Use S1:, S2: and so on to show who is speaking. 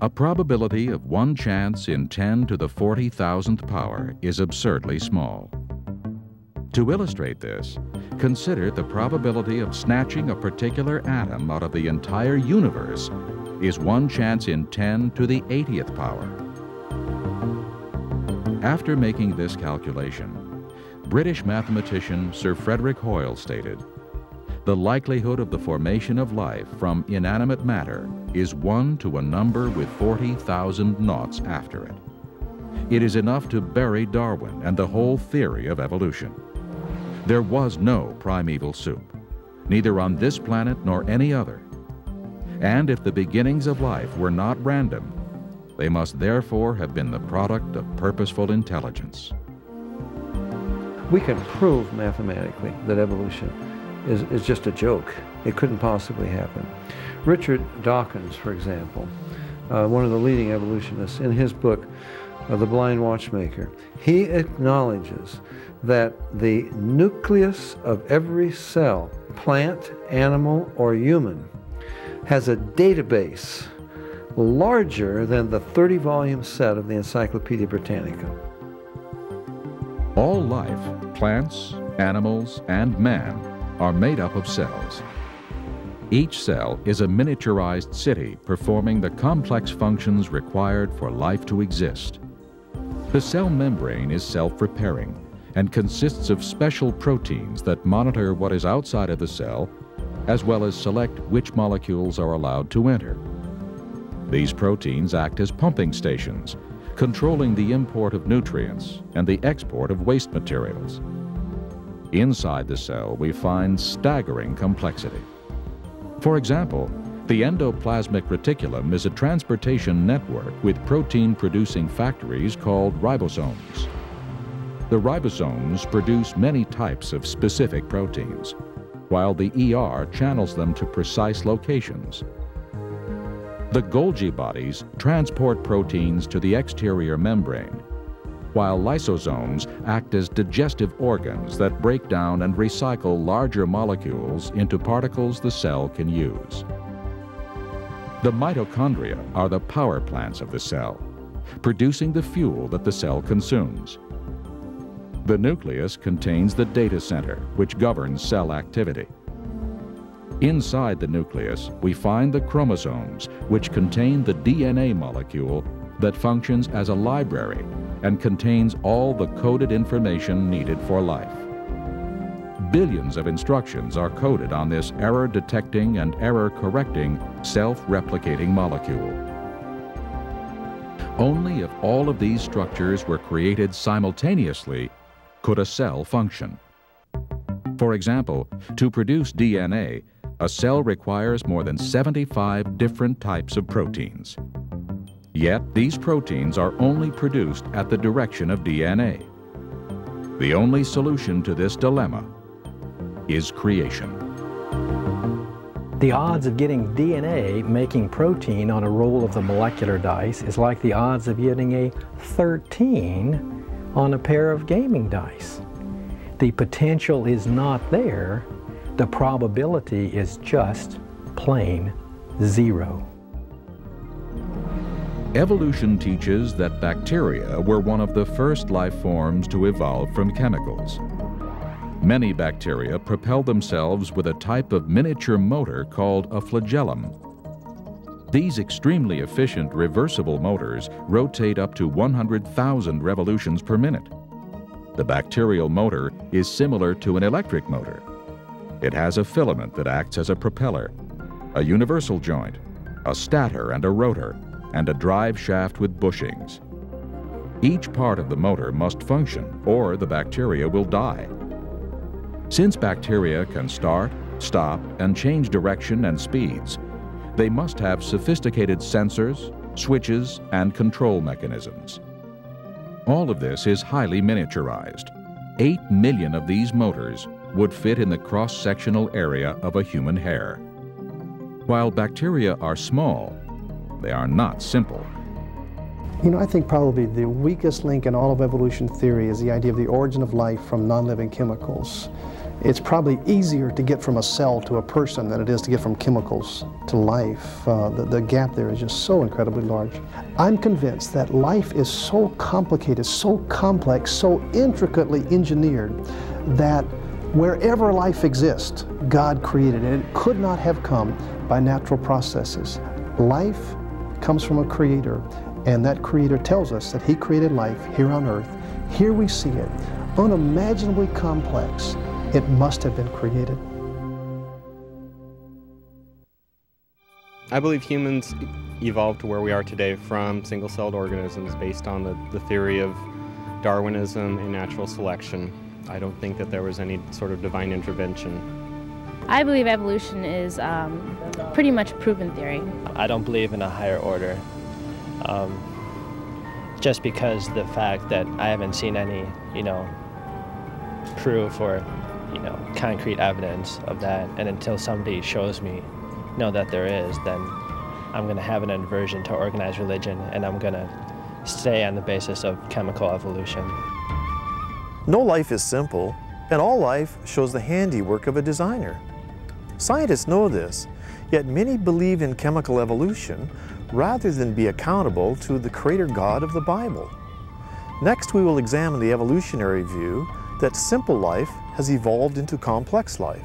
S1: A probability of 1 chance in 10 to the 40,000th power is absurdly small. To illustrate this, consider the probability of snatching a particular atom out of the entire universe is 1 chance in 10 to the 80th power. After making this calculation, British mathematician Sir Frederick Hoyle stated, "The likelihood of the formation of life from inanimate matter is 1 to a number with 40,000 noughts after it. It is enough to bury Darwin and the whole theory of evolution. There was no primeval soup, neither on this planet nor any other. And if the beginnings of life were not random, they must therefore have been the product of purposeful intelligence."
S2: We can prove mathematically that evolution is just a joke. It couldn't possibly happen. Richard Dawkins, for example, one of the leading evolutionists, in his book, The Blind Watchmaker, he acknowledges that the nucleus of every cell, plant, animal, or human, has a database larger than the 30-volume set of the Encyclopedia Britannica.
S1: All life, plants, animals, and man, are made up of cells. Each cell is a miniaturized city performing the complex functions required for life to exist. The cell membrane is self-repairing and consists of special proteins that monitor what is outside of the cell, as well as select which molecules are allowed to enter. These proteins act as pumping stations, controlling the import of nutrients and the export of waste materials. Inside the cell, we find staggering complexity. For example, the endoplasmic reticulum is a transportation network with protein-producing factories called ribosomes. The ribosomes produce many types of specific proteins, while the ER channels them to precise locations. The Golgi bodies transport proteins to the exterior membrane, while lysosomes act as digestive organs that break down and recycle larger molecules into particles the cell can use. The mitochondria are the power plants of the cell, producing the fuel that the cell consumes. The nucleus contains the data center, which governs cell activity. Inside the nucleus, we find the chromosomes, which contain the DNA molecule that functions as a library and contains all the coded information needed for life. Billions of instructions are coded on this error-detecting and error-correcting, self-replicating molecule. Only if all of these structures were created simultaneously could a cell function. For example, to produce DNA, a cell requires more than 75 different types of proteins. Yet these proteins are only produced at the direction of DNA. The only solution to this dilemma is creation.
S3: The odds of getting DNA making protein on a roll of the molecular dice is like the odds of getting a 13 on a pair of gaming dice. The potential is not there. The probability is just plain zero.
S1: Evolution teaches that bacteria were one of the first life forms to evolve from chemicals. Many bacteria propel themselves with a type of miniature motor called a flagellum. These extremely efficient reversible motors rotate up to 100,000 revolutions per minute. The bacterial motor is similar to an electric motor. It has a filament that acts as a propeller, a universal joint, a stator and a rotor, and a drive shaft with bushings. Each part of the motor must function, or the bacteria will die. Since bacteria can start, stop, and change direction and speeds, they must have sophisticated sensors, switches, and control mechanisms. All of this is highly miniaturized. 8 million of these motors would fit in the cross-sectional area of a human hair. While bacteria are small, they are not simple.
S4: You know, I think probably the weakest link in all of evolution theory is the idea of the origin of life from non-living chemicals. It's probably easier to get from a cell to a person than it is to get from chemicals to life. The gap there is just so incredibly large. I'm convinced that life is so complicated, so complex, so intricately engineered that wherever life exists, God created it. It could not have come by natural processes. Life comes from a creator, and that creator tells us that he created life here on earth. Here we see it, unimaginably complex. It must have been created.
S5: I believe humans evolved to where we are today from single-celled organisms based on the theory of Darwinism and natural selection. I don't think that there was any sort of divine intervention.
S6: I believe evolution is pretty much a proven theory.
S7: I don't believe in a higher order, just because the fact that I haven't seen any, proof or, concrete evidence of that, and until somebody shows me, that there is, then I'm going to have an aversion to organized religion, and I'm going to stay on the basis of chemical evolution.
S8: No life is simple, and all life shows the handiwork of a designer. Scientists know this, yet many believe in chemical evolution rather than be accountable to the Creator God of the Bible. Next, we will examine the evolutionary view that simple life has evolved into complex life.